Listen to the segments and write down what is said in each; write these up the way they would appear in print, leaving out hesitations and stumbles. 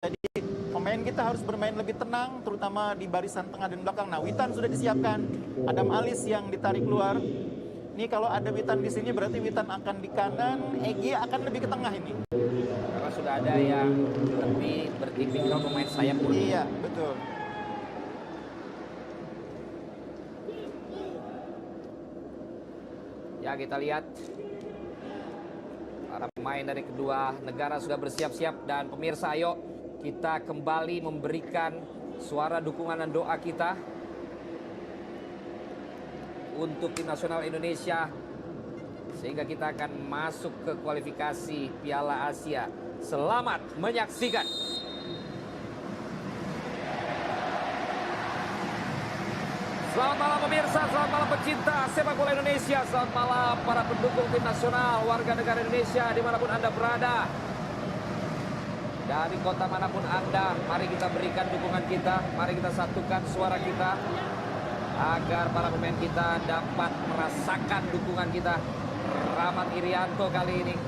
Jadi pemain kita harus bermain lebih tenang, terutama di barisan tengah dan belakang. Nah, Witan sudah disiapkan. Adam Alis yang ditarik keluar. Ini kalau ada Witan di sini berarti Witan akan di kanan, Egy akan lebih ke tengah ini. Karena sudah ada yang lebih bertipikal pemain sayap pun. Iya, betul. Ya, kita lihat para pemain dari kedua negara sudah bersiap-siap. Dan pemirsa, ayo kita kembali memberikan suara dukungan dan doa kita untuk tim nasional Indonesia, sehingga kita akan masuk ke kualifikasi Piala Asia. Selamat menyaksikan. Selamat malam pemirsa, selamat malam pecinta sepak bola Indonesia, selamat malam para pendukung tim nasional, warga negara Indonesia dimanapun Anda berada. Dari kota manapun Anda, mari kita berikan dukungan kita, mari kita satukan suara kita, agar para pemain kita dapat merasakan dukungan kita. Rahmat Irianto kali ini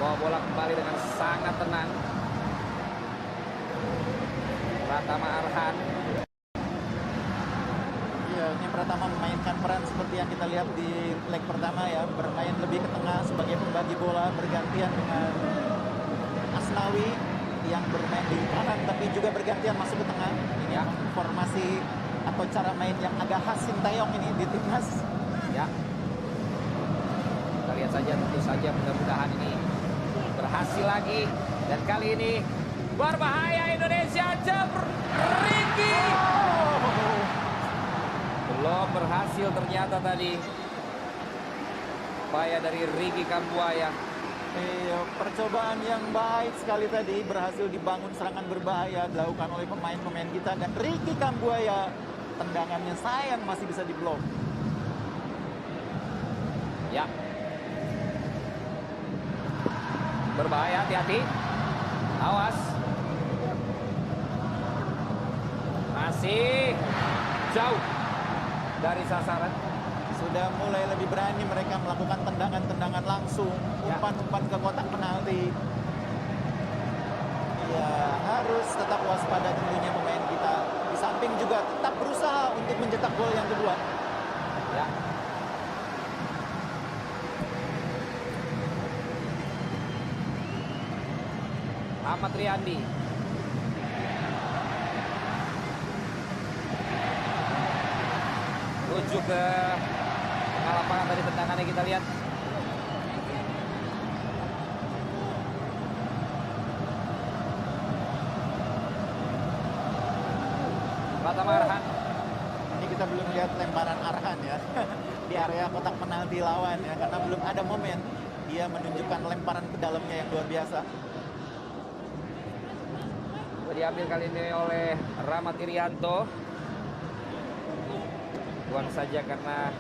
bawa bola kembali dengan sangat tenang. Pratama Arhan. Iya, ini Pratama memainkan peran seperti yang kita lihat di leg pertama ya, bermain lebih ke tengah sebagai pembagi bola, bergantian dengan Asnawi yang bermain di kanan tapi juga bergantian masuk ke tengah. Ini ya, formasi atau cara main yang agak khas Sintayong ini di timnas. Ya, kita lihat saja, tentu saja mudah-mudahan ini berhasil lagi. Dan kali ini berbahaya Indonesia. Ricky belum berhasil ternyata tadi. Upaya dari Ricky Kambuaya. Iya, percobaan yang baik sekali tadi, berhasil dibangun serangan berbahaya dilakukan oleh pemain-pemain kita, dan Ricky Kambuaya tendangannya sayang masih bisa diblok. Ya, berbahaya, hati-hati, awas, masih jauh dari sasaran. Sudah mulai lebih berani mereka melakukan tendangan-tendangan langsung, umpan-umpan ke kotak penalti. Ya, harus tetap waspada tentunya pemain kita. Di samping juga tetap berusaha untuk mencetak gol yang kedua. Ya. Ahmad Riyandi. Rujuk ke lapangan dari tendangannya, kita lihat. Pratama Arhan. Ini kita belum lihat lemparan Arhan ya di area kotak penalti lawan ya, karena belum ada momen dia menunjukkan lemparan ke dalamnya yang luar biasa. Diambil kali ini oleh Rahmat Irianto. Buang saja karena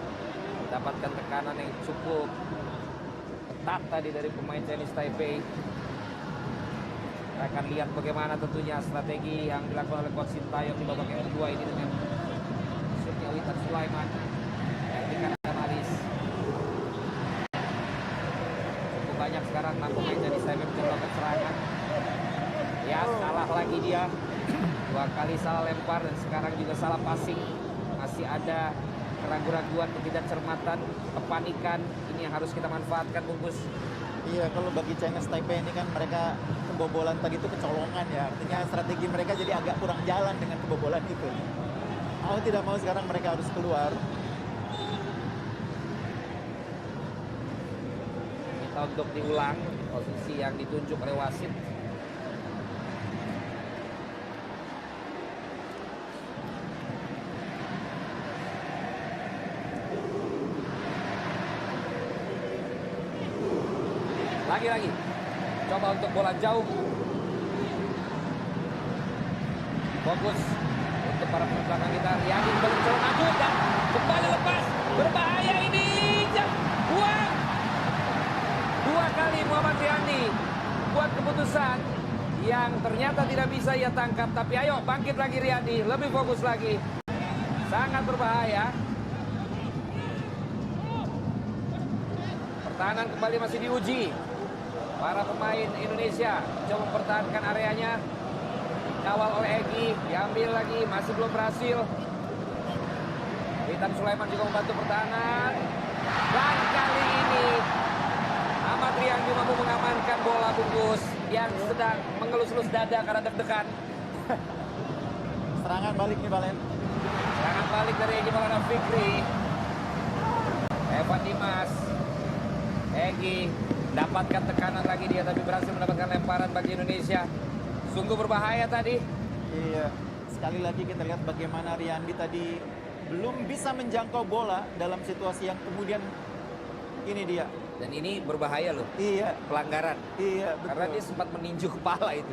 mendapatkan tekanan yang cukup ketat tadi dari pemain Chinese Taipei. Kita akan lihat bagaimana tentunya strategi yang dilakukan oleh Coach Sintayong di babak yang kedua ini dengan shootnya Witan Sulaiman yang di kanan Amaris. Cukup banyak sekarang 6 pemain Chinese Taipei mencoba serangan. Ya, salah lagi dia. 2 kali salah lempar dan sekarang juga salah passing. Masih ada keraguan-raguan, ketidakcermatan, kepanikan. Ini yang harus kita manfaatkan, bungkus. Iya, kalau bagi Chinese Taipei ini kan mereka kebobolan tadi itu kecolongan ya. Artinya strategi mereka jadi agak kurang jalan dengan kebobolan itu. Mau tidak mau sekarang mereka harus keluar. Minta untuk diulang posisi yang ditunjuk oleh wasit. Lagi-lagi coba untuk bola jauh. Fokus untuk para belakang kita. Riyadi kembali mencoba maju dan kembali lepas. Berbahaya ini. Buang. 2 kali Muhammad Riyadi buat keputusan yang ternyata tidak bisa ia tangkap. Tapi ayo bangkit lagi Riyadi, lebih fokus lagi. Sangat berbahaya. Pertahanan kembali masih diuji. Para pemain Indonesia coba mempertahankan areanya. dikawal oleh Egy, diambil lagi, masih belum berhasil. Witan Sulaiman juga membantu pertahanan. Dan kali ini Ahmad Riyandi mampu mengamankan bola bungkus yang sedang mengelus-elus dada karena deg-degan. Serangan balik nih Balen. Serangan balik dari Egy Maulana Fikri. Evan Dimas. Egy dapatkan tekanan lagi dia, tapi berhasil mendapatkan lemparan bagi Indonesia. Sungguh berbahaya tadi. Iya, sekali lagi kita lihat bagaimana Riyandi tadi belum bisa menjangkau bola dalam situasi yang kemudian ini dia. Dan ini berbahaya loh, Iya, pelanggaran. iya betul. Karena dia sempat meninju kepala itu.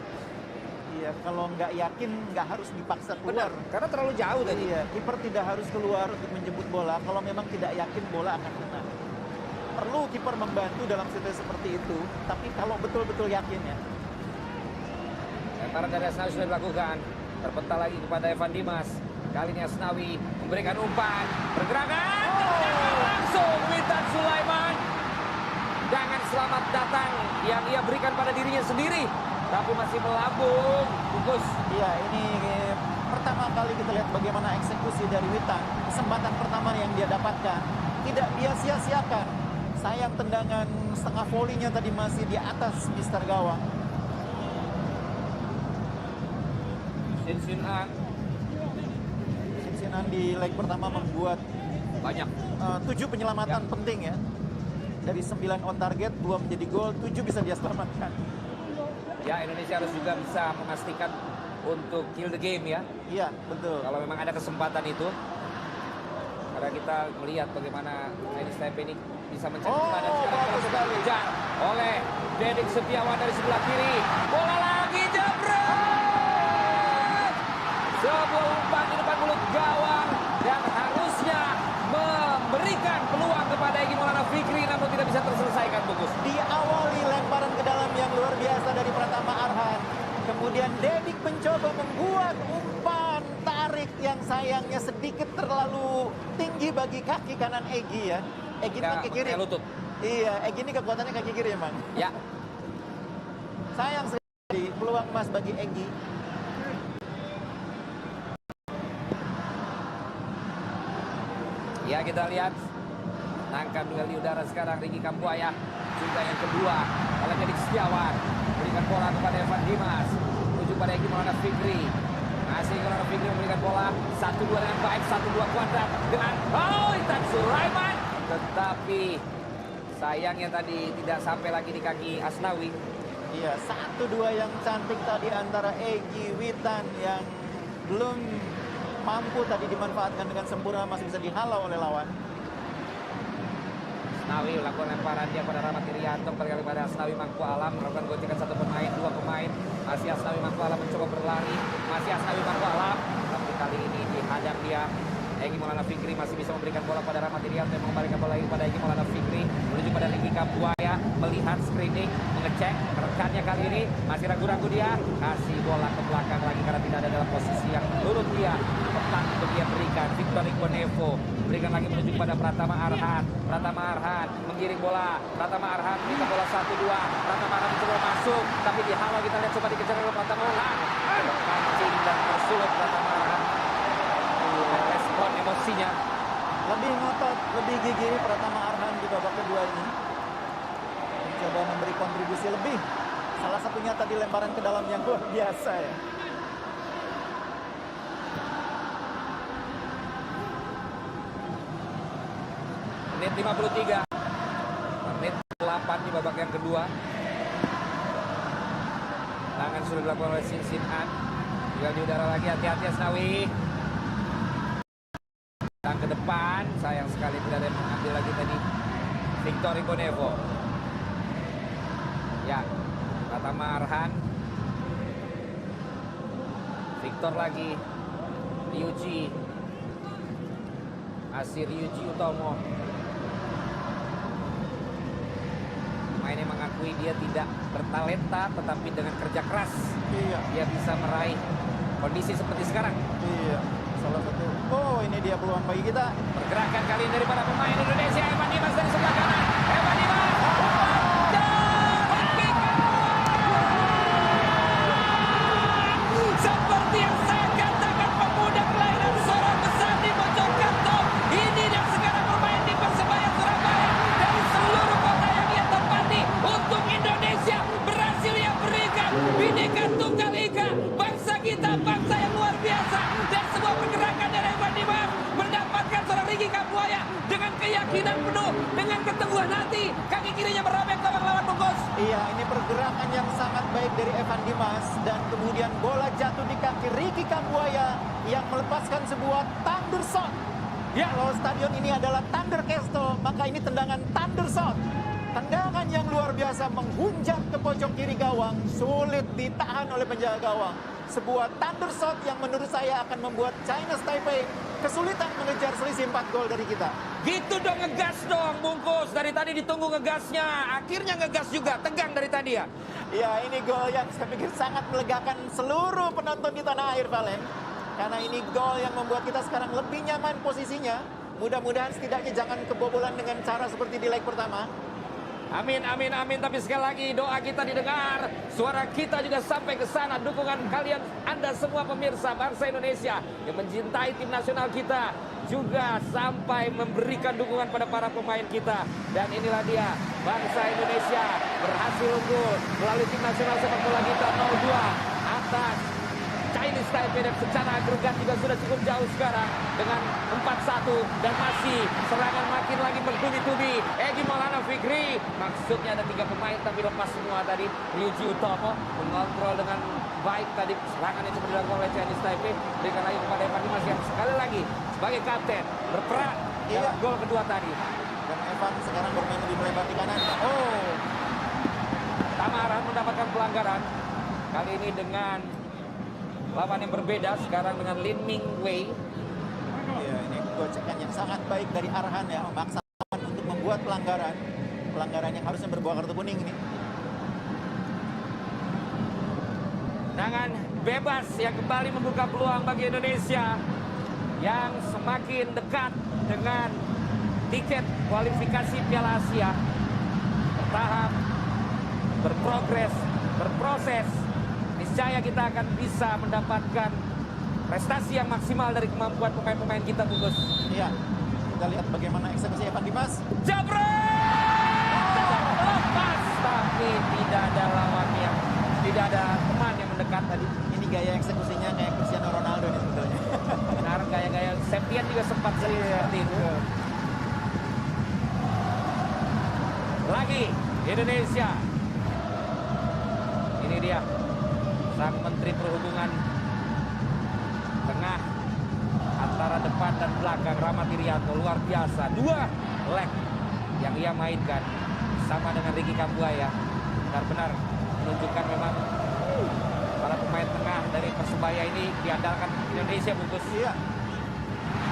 Iya, kalau nggak yakin nggak harus dipaksa keluar. Benar, karena terlalu jauh tadi. Iya, kiper tidak harus keluar untuk menjemput bola kalau memang tidak yakin bola akan kena. Perlu kiper membantu dalam situasi seperti itu, tapi kalau betul-betul yakin ya. Lemparan dari Asnawi sudah dilakukan. Terpental lagi kepada Evan Dimas. Kali ini Asnawi memberikan umpan. Pergerakan. Tendangan langsung Witan Sulaiman. Dengan selamat datang yang ia berikan pada dirinya sendiri. Tapi masih melambung. Bungkus. Iya, ini pertama kali kita lihat bagaimana eksekusi dari Witan. Kesempatan pertama yang dia dapatkan. Tidak dia sia-siakan. Sayang tendangan setengah volinya tadi masih di atas mister gawang. Shin An Sinan di leg pertama membuat banyak. 7 penyelamatan penting ya. Dari 9 on target, 2 menjadi gol, 7 bisa dia selamatkan. Ya, Indonesia harus juga bisa memastikan untuk kill the game ya. Iya, betul. Kalau memang ada kesempatan itu. Karena kita melihat bagaimana Dennis Tempe ini bisa mencari bola dan sekarang bagus sekali. dikejar oleh Dedik Setiawan dari sebelah kiri. Bola lagi jebret. Sebuah umpan di depan mulut gawang yang harusnya memberikan peluang kepada Egy Maulana Fikri namun tidak bisa terselesaikan, Bungkus. Diawali lemparan ke dalam yang luar biasa dari Pratama Arhan. Kemudian Dedik mencoba membuat umpan tarik yang sayangnya sedikit terlalu tinggi bagi kaki kanan Egy ya. Egy ini kaki kiri. Lutut. Iya, Egy ini kekuatannya kaki kiri emang. Ya. Sayang sekali peluang emas bagi Egy. Ya, kita lihat nangkap duel di udara sekarang Ricky Kambuaya juga yang kedua oleh Dedik Setiawan, berikan bola kepada Evan Dimas menuju pada Egy Maulana Fikri. Masih Maulana Fikri memberikan bola 1-2 dengan baik, 1-2 kuadrat dengan Witan Sulaiman, tetapi sayangnya tadi tidak sampai lagi di kaki Asnawi. Iya, 1-2 yang cantik tadi antara Egy Witan yang belum mampu tadi dimanfaatkan dengan sempurna, masih bisa dihalau oleh lawan. Asnawi melakukan lemparan dia pada Rahmat Irianto, kembali pada Asnawi Mangku Alam melakukan gocekan satu pemain, 2 pemain. Masih Asnawi Mangku Alam mencoba berlari, masih Asnawi Mangku Alam, tapi kali ini dihadang dia. Egy Maulana Fikri masih bisa memberikan bola pada Rahmat Irianto yang mengembalikan bola lagi pada Egy Maulana Fikri menuju pada Ricky Kambuaya, melihat screening, mengecek rekannya kali ini masih ragu-ragu dia, kasih bola ke belakang lagi karena tidak ada dalam posisi yang menurut dia tepat untuk dia berikan. Victor Igbonevo berikan lagi menuju pada Pratama Arhan. Pratama Arhan menggiring bola, Pratama Arhan berikan bola 1-2, Pratama Arhan mencoba masuk tapi dihalau, kita lihat coba dikejar oleh Pratama Arhan, terpancing dan tersulut Pratama Arhan. Respon emosinya Lebih ngotot, lebih gigih Pratama Arhan di babak kedua ini. Mencoba memberi kontribusi lebih. Salah satunya tadi lemparan ke dalam yang luar biasa ya. menit 53, menit 8 di babak yang kedua. Tangan sudah dilakukan oleh Shin An. Tinggal di udara lagi, hati-hati Asnawi. Tang ke depan, sayang sekali tidak ada yang mengambil lagi tadi. Victor Igbonevo. Ya, Pratama Arhan. Victor lagi. Ryuji. Masih Ryuji Utomo. Pemain yang mengakui dia tidak bertalenta, tetapi dengan kerja keras Iya, dia bisa meraih kondisi seperti sekarang. iya. Salah satu. Oh, ini dia peluang bagi kita. Pergerakan kali ini daripada pemain Indonesia, Evan Dimas dari sebelah kanan. Evan Dimas. Seperti Ricky Kambuaya dengan keyakinan penuh, dengan keteguhan hati. Kaki kirinya merobek gawang lawan bungkus. Iya, ini pergerakan yang sangat baik dari Evan Dimas. Dan kemudian bola jatuh di kaki Ricky Kambuaya yang melepaskan sebuah thunder shot. Ya, Kalau stadion ini adalah Thunder Castle, maka ini tendangan thunder shot. Tendangan yang luar biasa menghunjam ke pojok kiri gawang, sulit ditahan oleh penjaga gawang. Sebuah thunder shot yang menurut saya akan membuat China Taipei kesulitan mengejar selisih 4 gol dari kita. gitu dong, ngegas dong bungkus. Dari tadi ditunggu ngegasnya, akhirnya ngegas juga, tegang dari tadi ya. Ya, ini gol yang saya pikir sangat melegakan seluruh penonton di tanah air, Valen. Karena ini gol yang membuat kita sekarang lebih nyaman posisinya. Mudah-mudahan setidaknya jangan kebobolan dengan cara seperti di leg pertama. Amin, amin, amin. Tapi sekali lagi doa kita didengar. Suara kita juga sampai ke sana. Dukungan kalian, Anda semua pemirsa bangsa Indonesia yang mencintai tim nasional kita juga sampai memberikan dukungan pada para pemain kita. Dan inilah dia, bangsa Indonesia berhasil unggul melalui tim nasional sepak bola kita 0-2 atas Chinese Taipei, dan secara agregat juga sudah cukup jauh sekarang dengan 4-1 dan masih serangan makin lagi bertubi-tubi. Egy Maulana Fikri, maksudnya ada 3 pemain tapi lepas semua tadi. Ryuji Utomo mengontrol dengan baik tadi serangan yang coba dilakukan oleh Chinese Taipei. Berikan lagi kepada Evan Dimas yang sekali lagi sebagai kapten berperan dalam gol kedua tadi. Dan Evan sekarang bermain lebih melebar di kanan. Oh, Tamaran mendapatkan pelanggaran kali ini dengan lawan yang berbeda sekarang dengan Lin Ming Wei. ya, ini gocekan yang sangat baik dari Arhan ya, memaksa untuk membuat pelanggaran. Pelanggaran yang harusnya berbuah kartu kuning ini. Tendangan bebas yang kembali membuka peluang bagi Indonesia yang semakin dekat dengan tiket kualifikasi Piala Asia. Bertahap, berprogres, berproses. Niscaya kita akan bisa mendapatkan prestasi yang maksimal dari kemampuan pemain-pemain kita, bungkus. Iya, kita lihat bagaimana eksekusi Evan Dimas. Jabret! Lepas, tapi tidak ada lawannya. Tidak ada teman yang mendekat tadi. Ini gaya eksekusinya kayak Cristiano Ronaldo nih sebetulnya. Benar, gaya-gaya Septian juga sempat seperti itu. Lagi Indonesia. Ini dia sang Menteri Perhubungan tengah antara depan dan belakang, Rahmat Irianto, luar biasa. 2 leg yang ia mainkan sama dengan Ricky Kambuaya benar-benar menunjukkan memang para pemain tengah dari Persebaya ini diandalkan Indonesia, bungkus. Iya.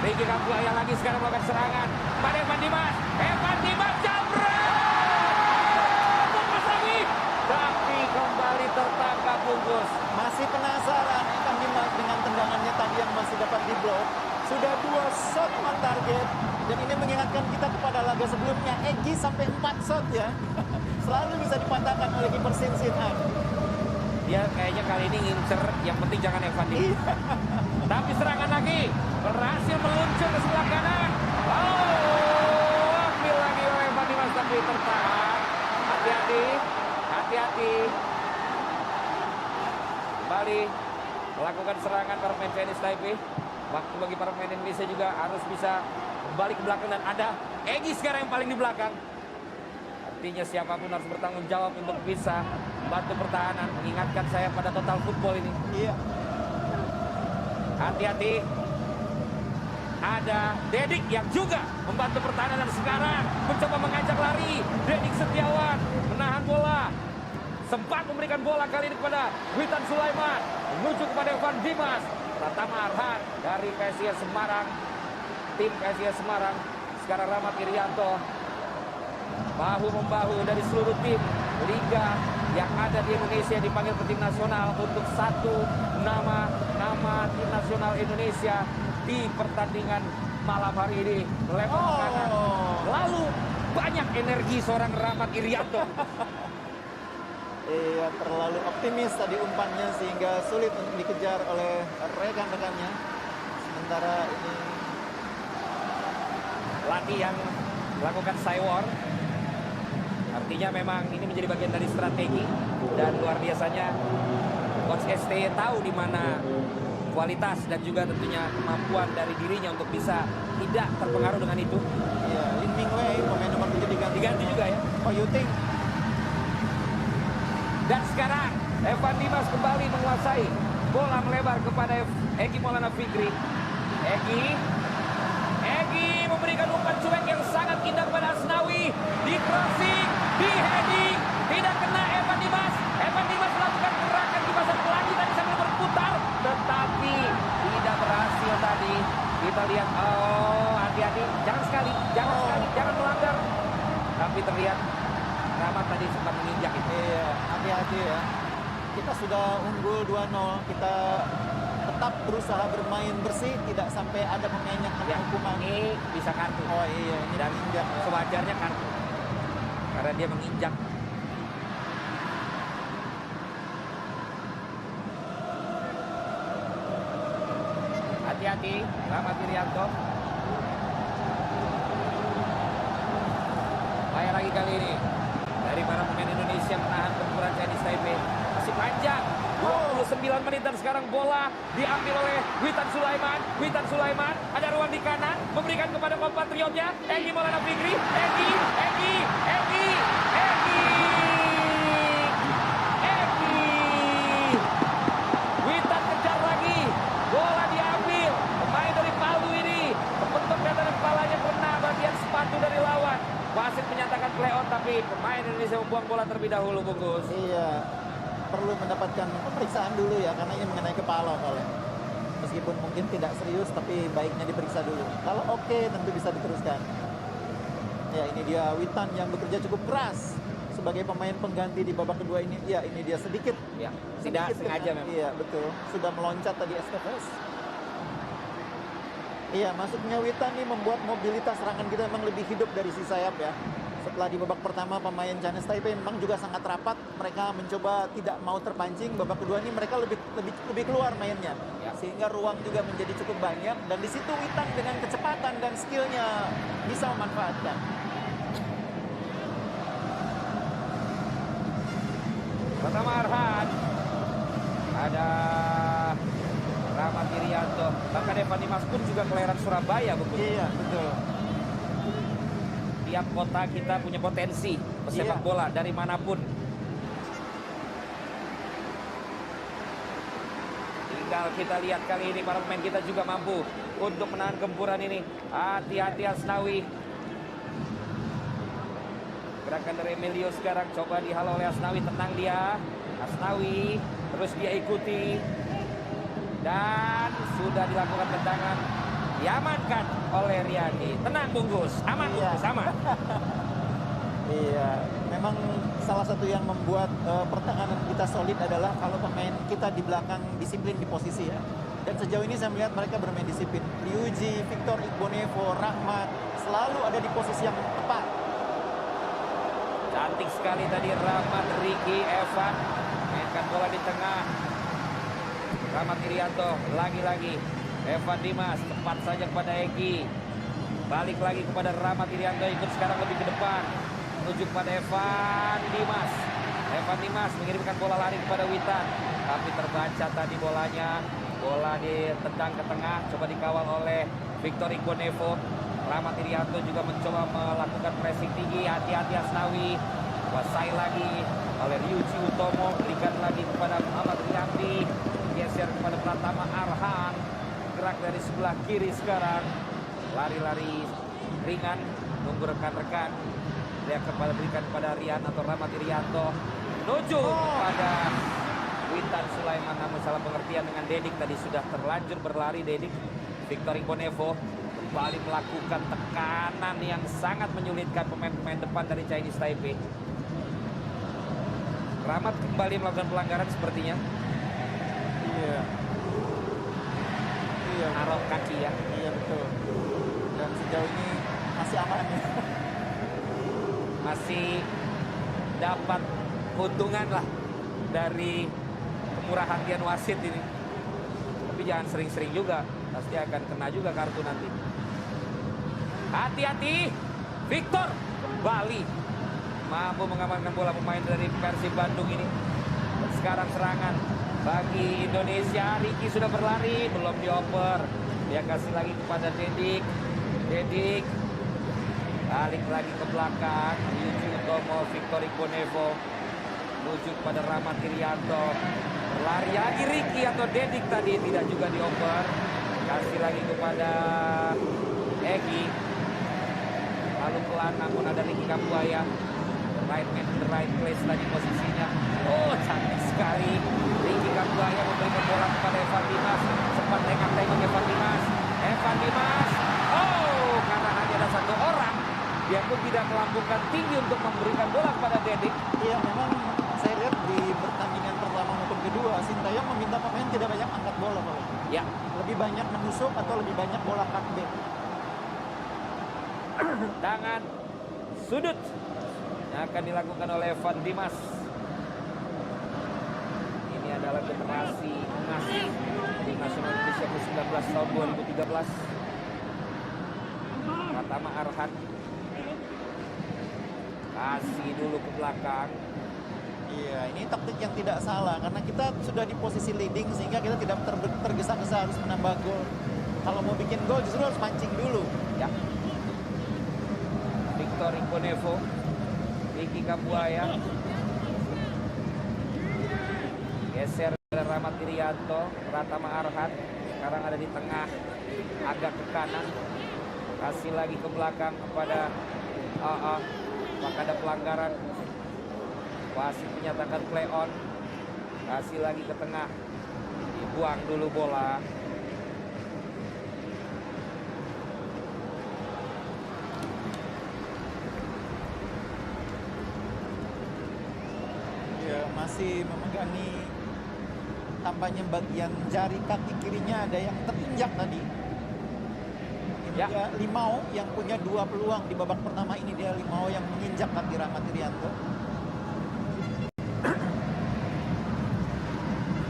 Ricky Kambuaya lagi sekarang melakukan serangan pada Evan Dimas. Evan Dimas jabret! Bungkus lagi. Tapi kembali tertangkap, bungkus. Masih penasaran Evan Dimas dengan tendangannya tadi yang masih dapat diblok. Sudah 2 shot on target. Dan ini mengingatkan kita kepada laga sebelumnya. Egy sampai 4 shot ya. Selalu bisa dipatahkan oleh kiper Shin Han. Dia kayaknya kali ini ngincer, yang penting jangan Evan Dimas. Tapi serangan lagi berhasil meluncur ke sebelah kanan. Oh, ambil lagi oleh Evan Dimas tapi tertahan. Hati-hati, hati-hati. Kembali melakukan serangan para pemain Chinese Taipei. Waktu bagi para pemain Indonesia juga harus bisa kembali ke belakang, dan ada Egy sekarang yang paling di belakang. Artinya siapapun harus bertanggung jawab untuk bisa membantu pertahanan. Mengingatkan saya pada total football ini. Iya. Hati-hati. Ada Dedik yang juga membantu pertahanan, dan sekarang mencoba mengajak lari. Dedik Setiawan menahan bola. Sempat memberikan bola kali ini kepada Witan Sulaiman. Menuju kepada Evan Dimas. Pratama Arhan dari PSIS Semarang. Tim PSIS Semarang. Sekarang Rahmat Irianto. Bahu-membahu dari seluruh tim liga yang ada di Indonesia dipanggil ke tim nasional untuk satu nama tim nasional Indonesia di pertandingan malam hari ini. Melempar kanan. Lalu banyak energi seorang Rahmat Irianto. Iya, terlalu optimis tadi umpannya sehingga sulit untuk dikejar oleh rekan-rekannya. Sementara ini Lati yang melakukan cywar. Artinya memang ini menjadi bagian dari strategi, dan luar biasanya Coach STY tahu di mana kualitas dan juga tentunya kemampuan dari dirinya untuk bisa tidak terpengaruh dengan itu. Iya, Lin Mingwei pemain nomor 7 Diganti juga ya. Oh Yuting. Dan sekarang Evan Dimas kembali menguasai. Bola melebar kepada Egy Maulana Fikri. Egy memberikan umpan cuek yang sangat indah kepada Asnawi. Di crossing, di heading, tidak kena Evan Dimas. Evan Dimas melakukan gerakan di masa pelangi tadi sambil berputar, tetapi tidak berhasil tadi. Kita lihat, oh hati-hati, jangan melanggar. Tapi terlihat Rahmat tadi sempat menginjak itu. Iya, hati-hati ya. Kita sudah unggul 2-0. Kita tetap berusaha bermain bersih, tidak sampai ada pemain yang kena hukuman. Ini bisa kartu. Oh iya, ini Dan injak ya. sewajarnya kartu. Karena dia menginjak. Hati-hati, Rahmat Irianto. Bahaya lagi kali ini. Dari para pemain Indonesia menahan gempuran Chinese Taipei. Masih panjang. 29 menit dan sekarang bola diambil oleh Witan Sulaiman. Ada ruang di kanan. Memberikan kepada kompatriotnya. Egy Maulana Fikri. Egy. Witan kejar lagi. Bola diambil. Pemain dari Palu ini. Kepentok dan kepalanya kena bagian sepatu dari lawan. Wasit menyatakan play on, tapi pemain Indonesia membuang bola terlebih dahulu, Bungkus. Iya, perlu mendapatkan pemeriksaan dulu ya, karena ini mengenai kepala soalnya. Meskipun mungkin tidak serius, tapi baiknya diperiksa dulu. Kalau oke, tentu bisa diteruskan. Ya, ini dia Witan yang bekerja cukup keras sebagai pemain pengganti di babak kedua ini. Ya, ini dia sedikit. Ya, tidak sedikit sengaja kena. memang. Iya, betul. Sudah meloncat tadi STFS. Iya, masuknya Witan nih membuat mobilitas serangan kita memang lebih hidup dari si sayap ya. Setelah di babak pertama pemain Chinese Taipei memang juga sangat rapat, mereka mencoba tidak mau terpancing. Babak kedua ini mereka lebih keluar mainnya, Ya. sehingga ruang juga menjadi cukup banyak. Dan di situ Witan dengan kecepatan dan skillnya bisa memanfaatkan. Pertama Arhan. Ada Rahmat Irianto. Bahkan Evan Dimas pun juga kelahiran Surabaya, Bungkus. Iya, betul. Tiap kota kita punya potensi pesepak Iya. bola dari manapun. Tinggal kita lihat kali ini para pemain kita juga mampu untuk menahan gempuran ini. Hati-hati Asnawi. Gerakan dari Emilio sekarang coba dihalau oleh Asnawi, tenang dia. Asnawi terus dia ikuti. Dan sudah dilakukan tendangan. Diamankan oleh Riyadi. Tenang Bungkus, aman Iya. Bungkus, aman. Iya, memang salah satu yang membuat pertahanan kita solid adalah kalau pemain kita di belakang disiplin di posisi ya. Dan sejauh ini saya melihat mereka bermain disiplin. Ryuji, Victor Igbonevo, Rahmat selalu ada di posisi yang tepat. Cantik sekali tadi Rahmat, Ricky, Evan. Mainkan bola di tengah. Rahmat Irianto, lagi-lagi. Evan Dimas, tepat saja kepada Egy. Balik lagi kepada Rahmat Irianto, ikut sekarang lebih ke depan. Menuju kepada Evan Dimas. Evan Dimas mengirimkan bola lari kepada Witan. Tapi terbaca tadi bolanya. Bola ditendang ke tengah, coba dikawal oleh Victor Igbonevo. Rahmat Irianto juga mencoba melakukan pressing tinggi. Hati-hati Asnawi. Kuasai lagi oleh Ryuji Utomo. Berikan lagi kepada Muhammad Riyandi. Geser kepada Pratama Arhan. Gerak dari sebelah kiri sekarang. Lari-lari ringan. Nunggu rekan-rekan. Dia berikan kepada Rian atau Rahmat Irianto. Menuju kepada Witan Sulaiman. Namun salah pengertian dengan Dedik. Tadi sudah terlanjur berlari Dedik. Victor Igbonevo kembali melakukan tekanan yang sangat menyulitkan pemain-pemain depan dari Chinese Taipei. Rahmat kembali melakukan pelanggaran sepertinya. Iya. Iya. Naruh kaki ya. Iya betul. Dan sejauh ini masih aman ya. Masih dapat keuntungan lah dari kemurahan hatian wasit ini. Tapi jangan sering-sering juga. Pasti akan kena juga kartu nanti. Hati-hati. Victor kembali mampu mengamankan bola pemain dari Persib Bandung ini. Dan sekarang serangan bagi Indonesia. Ricky sudah berlari, belum dioper. Dia kasih lagi kepada Dedik. Dedik balik lagi ke belakang. Ryuji Utomo, Victor Igbonevo menuju kepada Rahmat Irianto. Berlari lagi Ricky atau Dedik tadi, tidak juga dioper. Kasih lagi kepada Egi. Lalu pelan namun ada Ricky Kambuaya. Right man in the right place tadi posisinya. Oh, cantik sekali. Ricky Kambuaya memberikan bola kepada Evan Dimas. Sempat tengok-tengok Evan Dimas. Evan Dimas. Oh, karena hanya ada satu orang, dia pun tidak melambungkan tinggi untuk memberikan bola kepada Dedik. Iya, memang saya lihat di pertandingan pertama maupun kedua, Sintayong meminta pemain tidak banyak angkat bola, Pak. Ya, Lebih banyak menusuk atau lebih banyak bola cutback. tangan sudut yang akan dilakukan oleh Evan Dimas. Ini adalah generasi emas tim nasional Indonesia U19 tahun 2013. Pratama Arhan kasih dulu ke belakang. Iya, ini taktik yang tidak salah karena kita sudah di posisi leading sehingga kita tidak tergesa-gesa harus menambah gol. Kalau mau bikin gol justru harus mancing dulu. Ya, Victor Igbonevo, Ricky Kambuaya, geser ke Rahmat Irianto, Pratama Arhan sekarang ada di tengah, agak ke kanan, kasih lagi ke belakang kepada AA. Maka ada pelanggaran, wasit menyatakan play on. Kasih lagi ke tengah, dibuang dulu bola. Ya, masih memegangi tampaknya bagian jari kaki kirinya ada yang terinjak tadi. Ini Ya. dia Limau yang punya 2 peluang di babak pertama ini, dia Limau yang menginjak kaki Rahmat Irianto.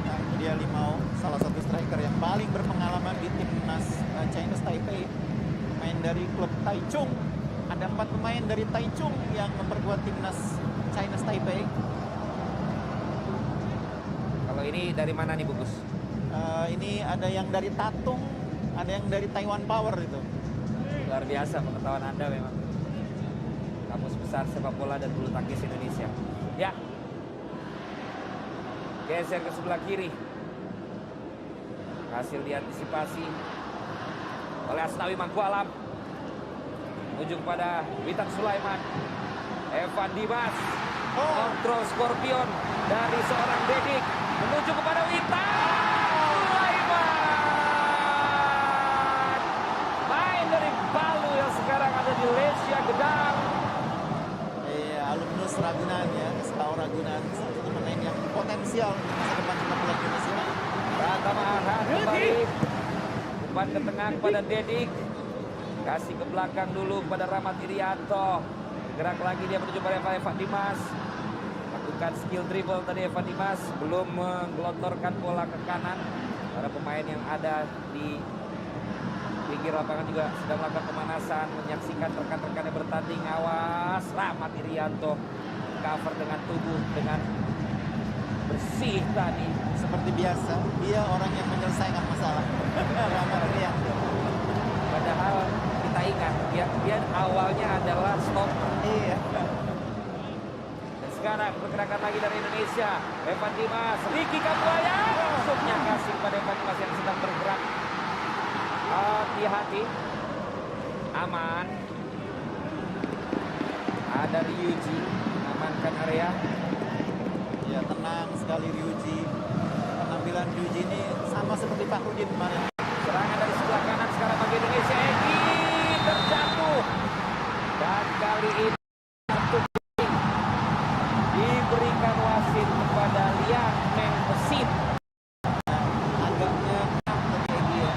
Nah, ini dia Limau, salah satu striker yang paling berpengalaman di timnas Chinese Taipei. Pemain dari klub Taichung. Ada 4 pemain dari Taichung yang memperkuat timnas Chinese Taipei. Kalau ini dari mana nih Bungkus? Ini ada yang dari Tatung, ada yang dari Taiwan Power itu. Luar biasa pengetahuan Anda memang. Kamus besar sepak bola dan bulu tangkis Indonesia. Ya. Geser ke sebelah kiri. Hasil diantisipasi oleh Asnawi Mangkualam. Menuju kepada Witan Sulaiman. Evan Dimas. Kontrol Scorpion dari seorang Dedik. Menuju kepada Witan Sulaiman. Main dari Palu yang sekarang ada di Lesia Gedang. Iya, alumnus Ragunan ya, SKO Ragunan, salah satu pemain yang potensial untuk masa depan sepak bola Indonesia. Pratama Arhan kembali. Umpan ke tengah kepada Dedik. Kasih ke belakang dulu kepada Rahmat Irianto. Gerak lagi dia menuju pada Evan Dimas. Lakukan skill dribble tadi Evan Dimas. Belum menggelontorkan bola ke kanan. Para pemain yang ada di pinggir lapangan juga sedang melakukan pemanasan. Menyaksikan rekan-rekannya bertanding. Awas Rahmat Irianto. Cover dengan tubuh, dengan bersih tadi. Seperti biasa, dia orang yang menyelesaikan masalah. Rahmat Irianto. Padahal kita ingat dia awalnya adalah stop. Iya. Dan sekarang pergerakan lagi dari Indonesia. Evan Dimas, Ricky Kambuaya. Masuknya kasih kepada Evan Dimas yang sedang bergerak. Hati-hati. Aman. Ada Ryuji. Amankan area. Ya, tenang sekali Ryuji. Penampilan Ryuji ini sama seperti Fahrudin kemarin. Serangan dari sebelah kanan sekarang bagi Indonesia. Egi terjatuh. Dan kali ini kartu kuning diberikan wasit kepada Liang Meng Pesit. Agaknya tadi Egi ya.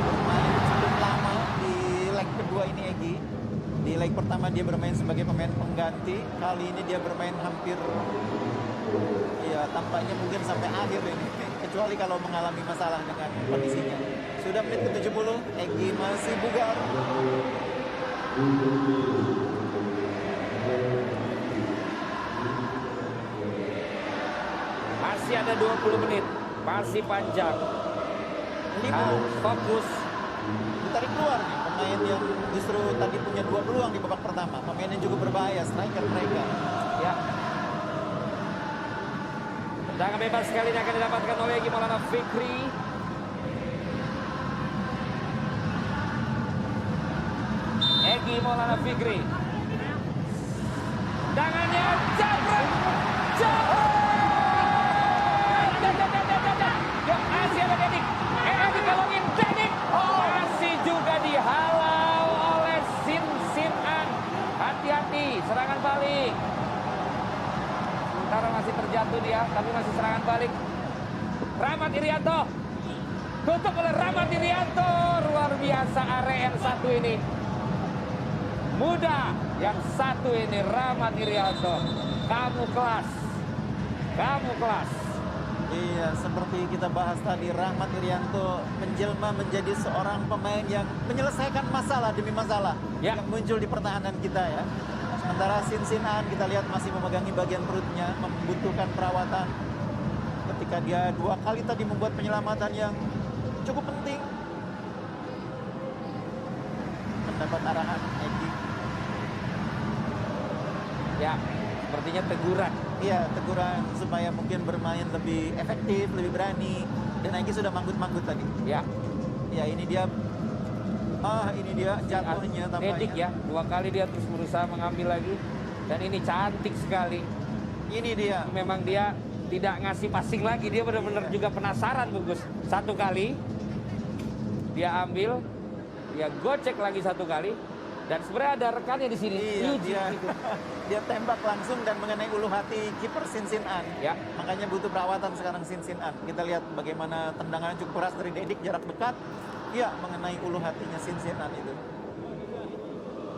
Bermain cukup lama di leg kedua ini Egi. Di leg pertama dia bermain sebagai pemain pengganti. Kali ini dia bermain hampir, ya tampaknya mungkin sampai akhir ini. Kecuali kalau mengalami masalah dengan kondisinya. Sudah menit ke-70, Egi masih bugar. Masih ada 20 menit. Masih panjang. Fokus. Ditarik keluar nih pemain yang justru tadi punya 2 peluang di babak pertama. Pemain yang juga berbahaya, striker mereka. Ya. Tendangan bebas kali ini akan didapatkan oleh Egy Maulana Fikri. Egy Maulana Fikri. Tendangannya jabret. Masih ada Dedik. Dikalungin Dedik. Masih juga dihalau oleh Sin An. Hati-hati, serangan balik. Sementara masih terjatuh dia, tapi masih serangan balik. Rahmat Irianto. Tutup oleh Rahmat Irianto. Luar biasa area yang satu ini. Muda yang satu ini Rahmat Irianto. Kamu kelas. Kamu kelas. Iya, seperti kita bahas tadi, Rahmat Irianto menjelma menjadi seorang pemain yang menyelesaikan masalah demi masalah Ya. yang muncul di pertahanan kita ya. Sementara Sin An kita lihat masih memegangi bagian perutnya, membutuhkan perawatan. Ketika dia 2 kali tadi membuat penyelamatan yang cukup penting. Mendapat arahan Egy. Ya, sepertinya teguran. Iya, teguran supaya mungkin bermain lebih efektif, lebih berani. Dan Egy sudah manggut-manggut tadi. Ya, Ya, ini dia jatuhnya Dedik tampaknya. ya, 2 kali dia terus berusaha mengambil lagi. Dan ini cantik sekali. Ini dia. Memang dia tidak ngasih passing lagi, dia benar-benar juga penasaran Bungkus. 1 kali dia ambil, dia gocek lagi 1 kali, dan sebenarnya ada rekannya di sini. Iya, Yuji dia, gitu. dia tembak langsung dan mengenai ulu hati kiper Sin An. Ya. Makanya butuh perawatan sekarang Sin An. Kita lihat bagaimana tendangan cukup keras dari Dedik jarak dekat. Ya, mengenai ulu hatinya Sin An itu.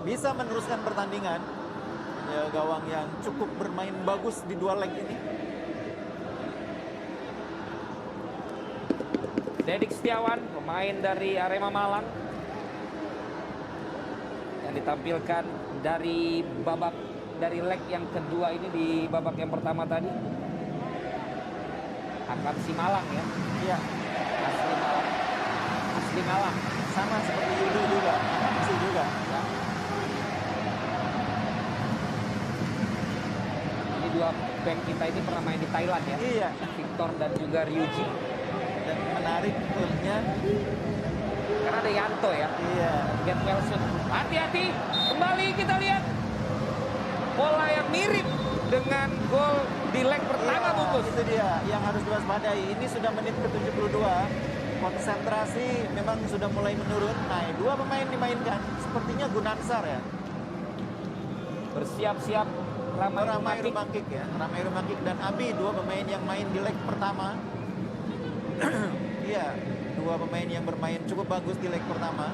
Bisa meneruskan pertandingan. Ya, gawang yang cukup bermain bagus di 2 leg ini. Dedik Setiawan, pemain dari Arema Malang, yang ditampilkan dari leg yang kedua ini di babak yang pertama tadi. Akan si Malang ya, Iya, asli Malang, asli Malang. sama seperti Yudo juga. Masih juga. Ya. Ini 2 back kita ini pernah main di Thailand ya, Iya. Victor dan juga Ryuji. Dan menarik klubnya. Karena ada Yanto ya, Iya. Get Wilson. Hati-hati, kembali kita lihat pola yang mirip dengan gol di leg pertama Iya, Bungkus. itu dia yang harus diwaspadai. Ini sudah menit ke-72. Konsentrasi memang sudah mulai menurun. Nah, 2 pemain dimainkan. Sepertinya Gunansar ya. Bersiap-siap Ramai Ramai Rumakik. Rumakik ya. Ramai Rumakik dan Abi, 2 pemain yang main di leg pertama. Iya, 2 pemain yang bermain cukup bagus di leg pertama.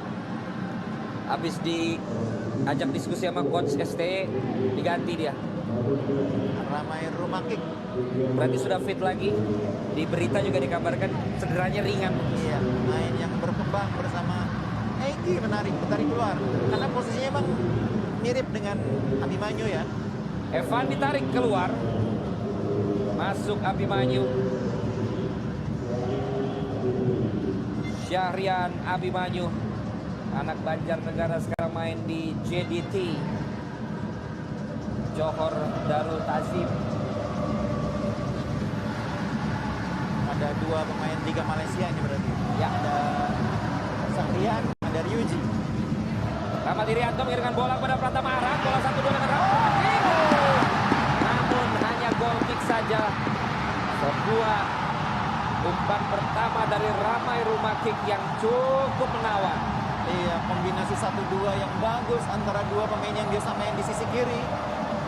Habis diajak diskusi sama coach ST, diganti dia. Ramai Rumakik. Berarti sudah fit lagi. Di berita juga dikabarkan cederanya ringan. Iya, main yang berkembang bersama Egy, menarik, ditarik keluar. Karena posisinya emang mirip dengan Abimanyu ya. Evan ditarik keluar. Masuk Abimanyu. Syahrian Abimanyu, anak Banjarnegara, sekarang main di JDT Johor Darul Tazim. Ada 2 pemain Liga Malaysia ini berarti. Ya. Ada Sangrian, ada Ryuji. Rahmat Irianto mengirimkan bola kepada Pratama Arhan. Bola 1-2 dengan Rahmat. Namun hanya gol kick saja. Sebuah umpan pertama dari Ramai Rumakik yang cukup menawan. Iya, kombinasi 1-2 yang bagus antara 2 pemain yang biasa main di sisi kiri.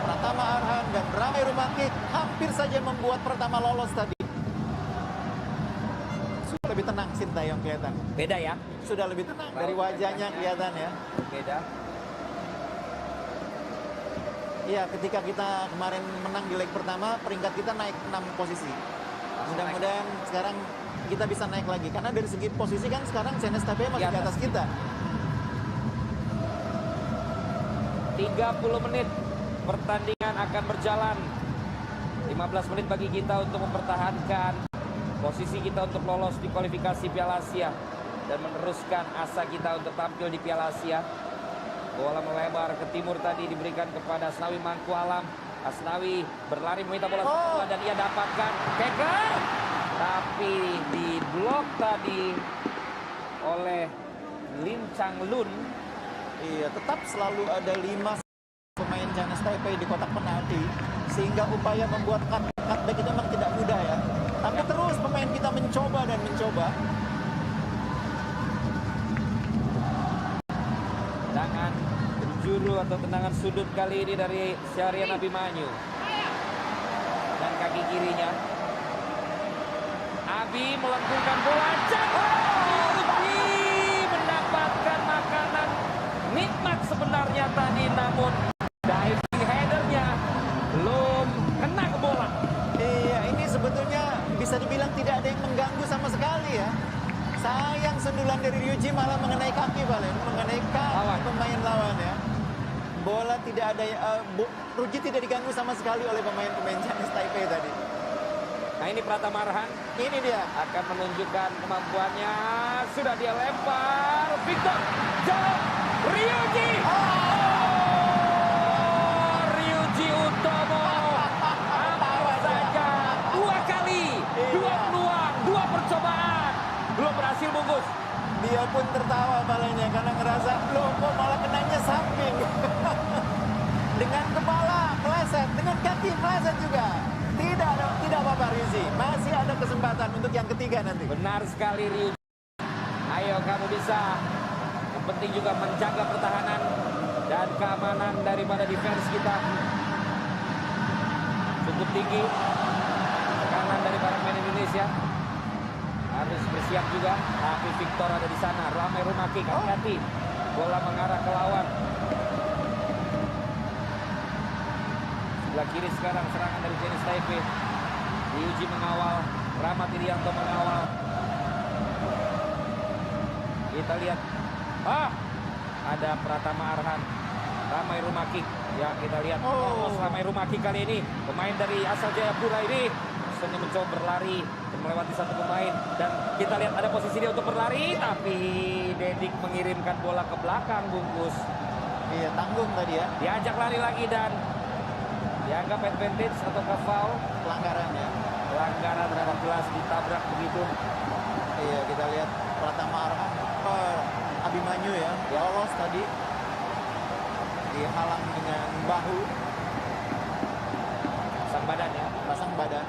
Pratama Arhan dan Ramai Rumakik hampir saja membuat Pratama lolos tadi. Sudah lebih tenang Sintayong kelihatan. Beda ya? Sudah lebih tenang dari wajahnya kelihatan ya. Beda. Iya, ketika kita kemarin menang di leg pertama, peringkat kita naik 6 posisi. Mudah-mudahan sekarang kita bisa naik lagi. Karena dari segi posisi kan sekarang CNSTB masih di atas kita. 30 menit pertandingan akan berjalan di 15 menit bagi kita untuk mempertahankan posisi kita untuk lolos di kualifikasi Piala Asia dan meneruskan asa kita untuk tampil di Piala Asia. Bola melebar ke timur tadi diberikan kepada Asnawi Mangkualam. Asnawi berlari meminta bola dan ia dapatkan Keker, tapi diblok tadi oleh Lim Chang Lun. Iya, tetap selalu ada 5 pemain Chinese Taipei di kotak penalti, sehingga upaya membuat cutback itu memang tidak mudah ya. Tapi terus pemain kita mencoba dan mencoba. Tendangan penjuru atau tendangan sudut kali ini dari Syahrian Abimanyu. Dan kaki kirinya Abi melengkungkan bola. Abi mendapatkan makanan nikmat sebenarnya tadi, namun diving headernya belum kena ke bola. Iya, ini sebetulnya bisa dibilang tidak ada yang mengganggu sama sekali ya. Sayang sundulan dari Ryuji malah mengenai kaki mengenai kaki pemain lawan ya. Bola tidak ada, Ryuji tidak diganggu sama sekali oleh pemain-pemain Chinese Taipei tadi. Nah, ini Pratama Arhan. Ini dia. Akan menunjukkan kemampuannya. Sudah dia lempar. Victor. Jauh. Ryuji. Ryuji Utomo. Apa saja. 2 kali. 2 peluang. 2 percobaan. Belum berhasil bungkus. Dia pun tertawa palanya karena ngerasa, loh kok malah kenanya samping. Dengan kepala meleset, dengan kaki meleset juga. Tidak apa-apa Ryuji. Masih ada kesempatan untuk yang ketiga nanti. Benar sekali Ryuji. Ayo kamu bisa. Yang penting juga menjaga pertahanan dan keamanan daripada defense kita. Cukup tinggi. Tekanan dari para pemain Indonesia. Harus bersiap juga. Tapi Victor ada di sana. Ramai Rumaki, hati-hati. Bola mengarah ke lawan. Sebelah kiri sekarang serangan dari Chinese Taipei. Ryuji mengawal, Rahmat Irianto mengawal. Kita lihat. Ada Pratama Arhan. Ramai Rumaki. Ya, kita lihat. Ramai Rumaki kali ini. Pemain dari asal Jayapura ini sedang mencoba berlari melewati satu pemain. Dan kita lihat ada posisi dia untuk berlari. Tapi Dedik mengirimkan bola ke belakang bungkus. Iya, tanggung tadi ya. Diajak lari lagi dan dianggap advantage atau foul. Pelanggaran ya. Pelanggaran terhadap jelas ditabrak begitu. Iya, kita lihat Pratama Arhan. Abimanyu ya, lolos tadi. Dihalang dengan bahu. Pasang badan ya. Pasang badan.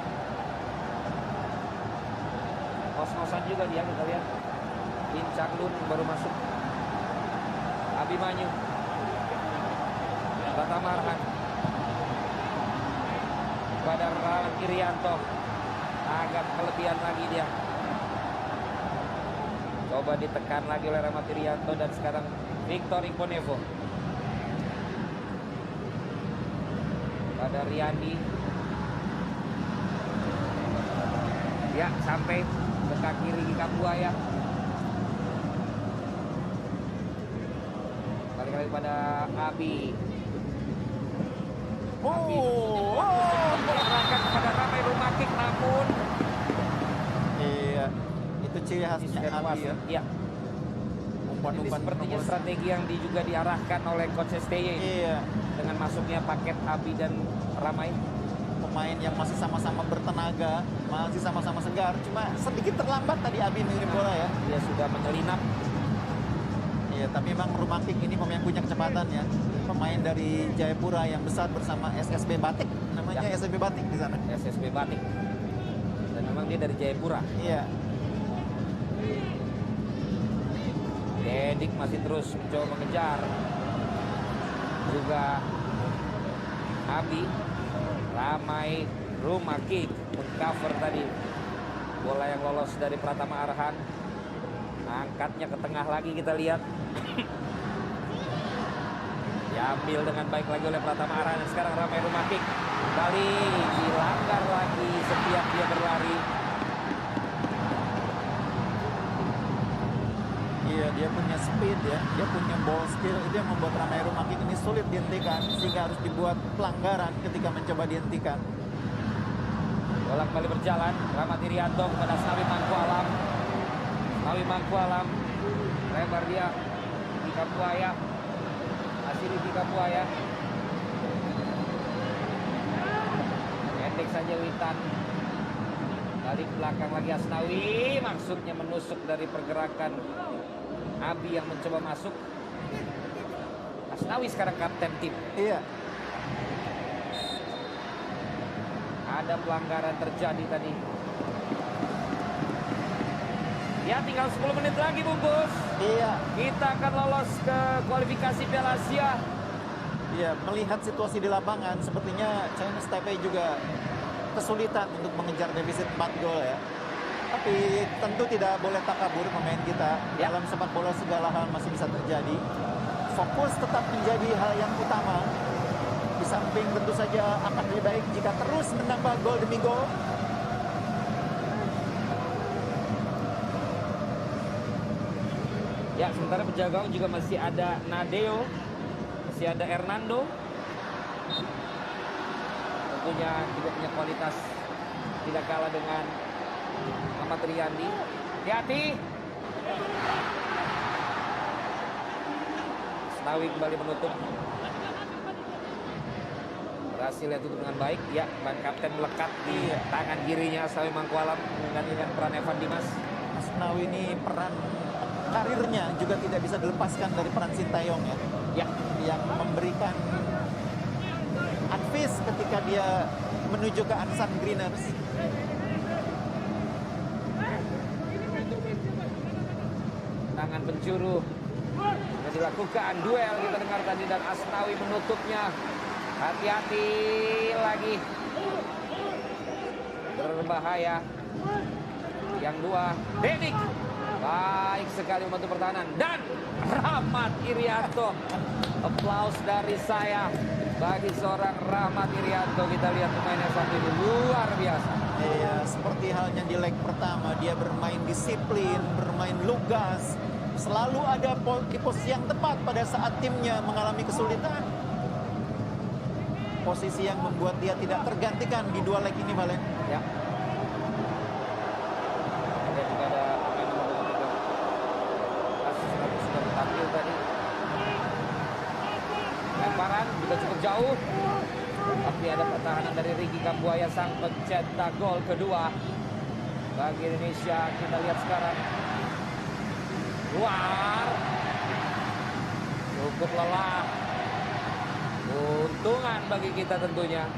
Ngos-ngosan juga dia, kita lihat. Lim Chang Lun baru masuk. Abimanyu. Pratama Arhan. Pada Rahmat Irianto. Agak kelebihan lagi dia. Coba ditekan lagi oleh Rahmat Irianto dan sekarang Victor Iponevo. Pada Riyandi. Ya, sampai ke kaki Riki Kambuaya. Balik lagi pada Abi. Diarahkan kepada Ramai Rumakik, namun iya, itu ciri khasnya Abi ya. Iya. Ini sepertinya strategi yang juga diarahkan oleh Coach STY Iya. dengan masuknya paket Abi dan Ramai. Pemain yang masih sama-sama bertenaga, masih sama-sama segar, cuma sedikit terlambat tadi Abi mengirim bola ya. Dia sudah menyelinap. Iya, tapi memang Rumakik ini pemain punya kecepatan ya. Pemain dari Jayapura yang besar bersama SSB Batik, namanya Ya. SSB Batik di sana. SSB Batik. Dan memang dia dari Jayapura. Iya. Dedik masih terus mencoba mengejar. Juga Abi. Ramai Rumaki mengcover tadi bola yang lolos dari Pratama Arhan. Angkatnya ke tengah lagi, kita lihat. Diambil dengan baik lagi oleh Pratama Arhan. Dan sekarang Ramai Rumaki kembali dilanggar lagi setiap dia berlari. Iya, dia punya speed ya, dia punya ball skill, itu yang membuat Ramai Rumaki ini sulit dihentikan, sehingga harus dibuat pelanggaran ketika mencoba dihentikan. Bola kembali berjalan. Rahmat Irianto kepada Asnawi Mangkualam. Asnawi Mangkualam. Lebar dia. Dika Buaya. Masih Dika Buaya. Pendek saja Witan. Balik belakang lagi Asnawi. Maksudnya menusuk dari pergerakan Abi yang mencoba masuk. Asnawi sekarang kapten tim. Iya. Ada pelanggaran terjadi tadi. Ya tinggal 10 menit lagi bungkus. Iya. Kita akan lolos ke kualifikasi Piala Asia. Iya, melihat situasi di lapangan sepertinya Chinese Taipei juga kesulitan untuk mengejar defisit 4 gol ya. Tapi tentu tidak boleh takabur pemain kita. Ya. Dalam sepak bola segala hal masih bisa terjadi. Fokus tetap menjadi hal yang utama. Di samping tentu saja akan lebih baik jika terus menambah gol demi gol. Ya sementara penjaga gawang juga masih ada Nadeo. Masih ada Hernando. Tentunya juga punya kualitas tidak kalah dengan Ahmad Riyandi. Hati-hati. Asnawi kembali menutup. Berhasil ya tutup dengan baik. Ya, ban kapten melekat di tangan kirinya Asnawi Mangkualam menggantikan peran Evan Dimas. Asnawi ini peran karirnya juga tidak bisa dilepaskan dari peran Sintayong ya. Ya, Yang memberikan advice ketika dia menuju ke Ansan Greeners. tangan pencuru yang dilakukan duel kita dengar tadi dan Asnawi menutupnya. Hati-hati lagi. Berbahaya. Yang dua, Dedik. Baik sekali membantu pertahanan. Dan Rahmat Irianto. Aplaus dari saya bagi seorang Rahmat Irianto. Kita lihat pemainnya saat ini luar biasa. Iya, seperti halnya di leg pertama, dia bermain disiplin, bermain lugas, selalu ada di posisi yang tepat pada saat timnya mengalami kesulitan. Posisi yang membuat dia tidak tergantikan di dua leg ini, Valen. Ya. Ada juga ada pemain nomor 3. Kasus sudah tampil tadi. Lemparan juga cukup jauh. Tapi ada pertahanan dari Ricky Kambuaya sang pencetak gol kedua bagi Indonesia. Kita lihat sekarang. Luar. Cukup lelah. Untungan bagi kita tentunya.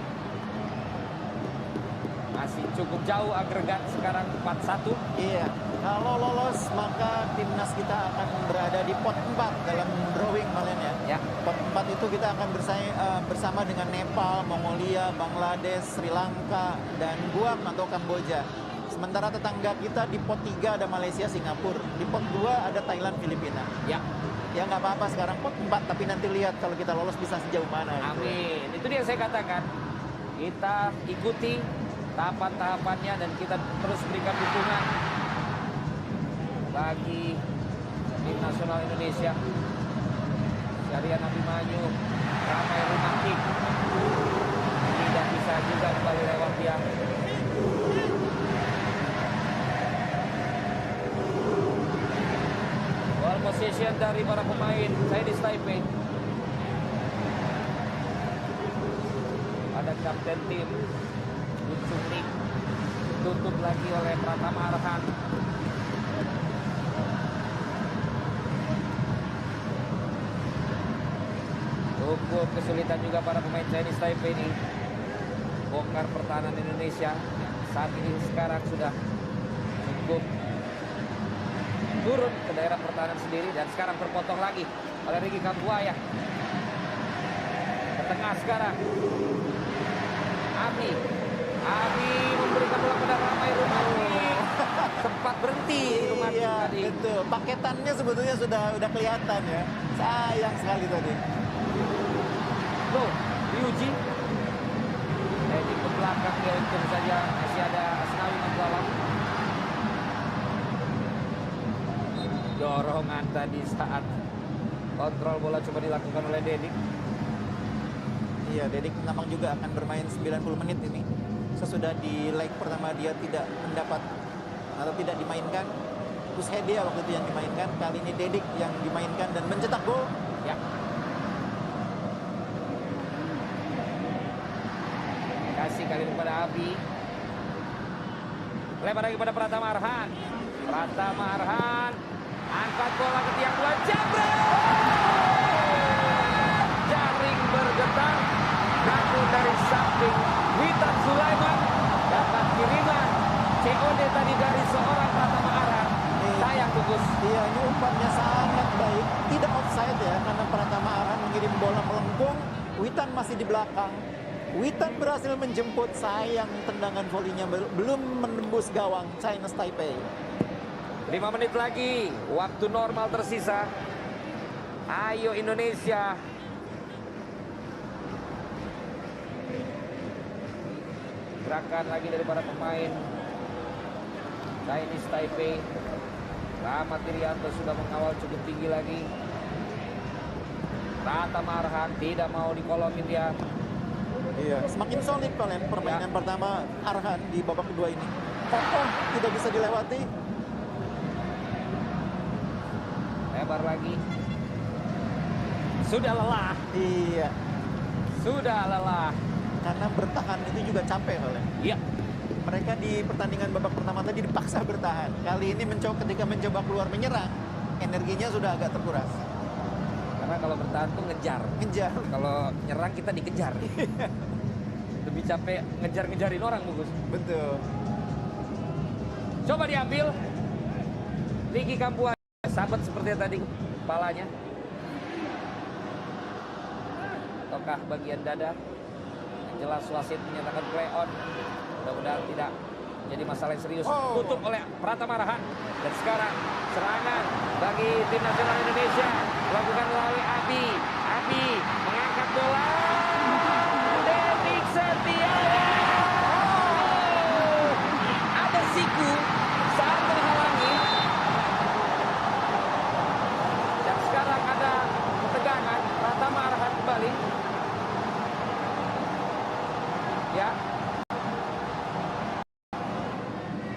Masih cukup jauh agregat sekarang 4-1. Iya, kalau lolos maka timnas kita akan berada di pot 4 dalam drawing, Valen ya. Ya. Pot 4 itu kita akan bersaing bersama dengan Nepal, Mongolia, Bangladesh, Sri Lanka, dan Guam atau Kamboja. Sementara tetangga kita di pot 3 ada Malaysia, Singapura. Di pot 2 ada Thailand, Filipina. Ya. Ya nggak apa-apa sekarang pot 4, tapi nanti lihat kalau kita lolos bisa sejauh mana. Gitu. Amin. Itu dia saya katakan. Kita ikuti tahapan-tahapannya dan kita terus berikan dukungan bagi tim nasional Indonesia. Syarian Abimanyu, Ramai Rumakik. Tidak bisa juga kembali lewat dia. Ball possession dari para pemain Chinese Taipei. Ada kapten tim Ucunik, tutup lagi oleh Pratama Arhan. Cukup kesulitan juga para pemain Chinese Taipei ini bongkar pertahanan Indonesia. Saat ini sekarang sudah cukup turun ke daerah pertahanan sendiri dan sekarang terpotong lagi oleh Ricky Kambuaya. Ke tengah sekarang. Abi memberikan bola pada Ramai Rumakik. Sempat berhenti Rumakik Iya, tadi. betul. Paketannya sebetulnya sudah kelihatan ya. Sayang sekali tadi. Loh, diuji. Jadi ke belakang dia untung saja masih ada Asnawi Mangkualam. Dorongan tadi saat kontrol bola coba dilakukan oleh Dedik. Iya, Dedik memang juga akan bermain 90 menit ini. sesudah di leg pertama dia tidak mendapat atau tidak dimainkan. Terus Hedia waktu itu yang dimainkan, kali ini Dedik yang dimainkan dan mencetak gol. Ya. Kasih kali ini kepada Abi. Lebar lagi pada Pratama Arhan. Pratama Arhan angkat bola ke tiang bola, jaring bergetar. Namun dari samping Witan Sulaiman dapat kiriman COD tadi dari seorang Pratama Arhan. Sayang Bungkus. Iya, ini umpannya sangat baik, tidak offside ya, karena Pratama Arhan mengirim bola melengkung, Witan masih di belakang. Witan berhasil menjemput, sayang tendangan volinya belum menembus gawang Chinese Taipei. 5 menit lagi, waktu normal tersisa. Ayo Indonesia. Gerakan lagi dari para pemain Chinese Taipei. Rahmat Irianto sudah mengawal cukup tinggi lagi. Pratama Arhan tidak mau dikolongin dia. Iya, semakin solid kalian permainan pertama Arhan di babak kedua ini. Kokoh, tidak bisa dilewati. Lebar lagi. Sudah lelah. Iya, Sudah lelah. karena bertahan itu juga capek kalian. Iya. Mereka di pertandingan babak pertama tadi dipaksa bertahan. Kali ini ketika mencoba keluar menyerang, energinya sudah agak terkuras. Karena kalau bertahan tuh ngejar. Ngejar. Kalau nyerang kita dikejar. Lebih capek ngejar-ngejarin orang, Bungkus. Betul. Coba diambil. Ricky Kambuaya, sahabat seperti tadi kepalanya. Ataukah bagian dada? Yang jelas wasit menyatakan play on. Mudah-mudahan tidak jadi masalah yang serius. Oh. Tutup oleh Pratama Arhan. Dan sekarang serangan bagi tim nasional Indonesia dilakukan melalui Abi. Abi mengangkat bola. Dedik Setiawan. Oh, ada siku saat menghalangi. Dan sekarang ada ketegangan. Pratama Arhan kembali. Ya.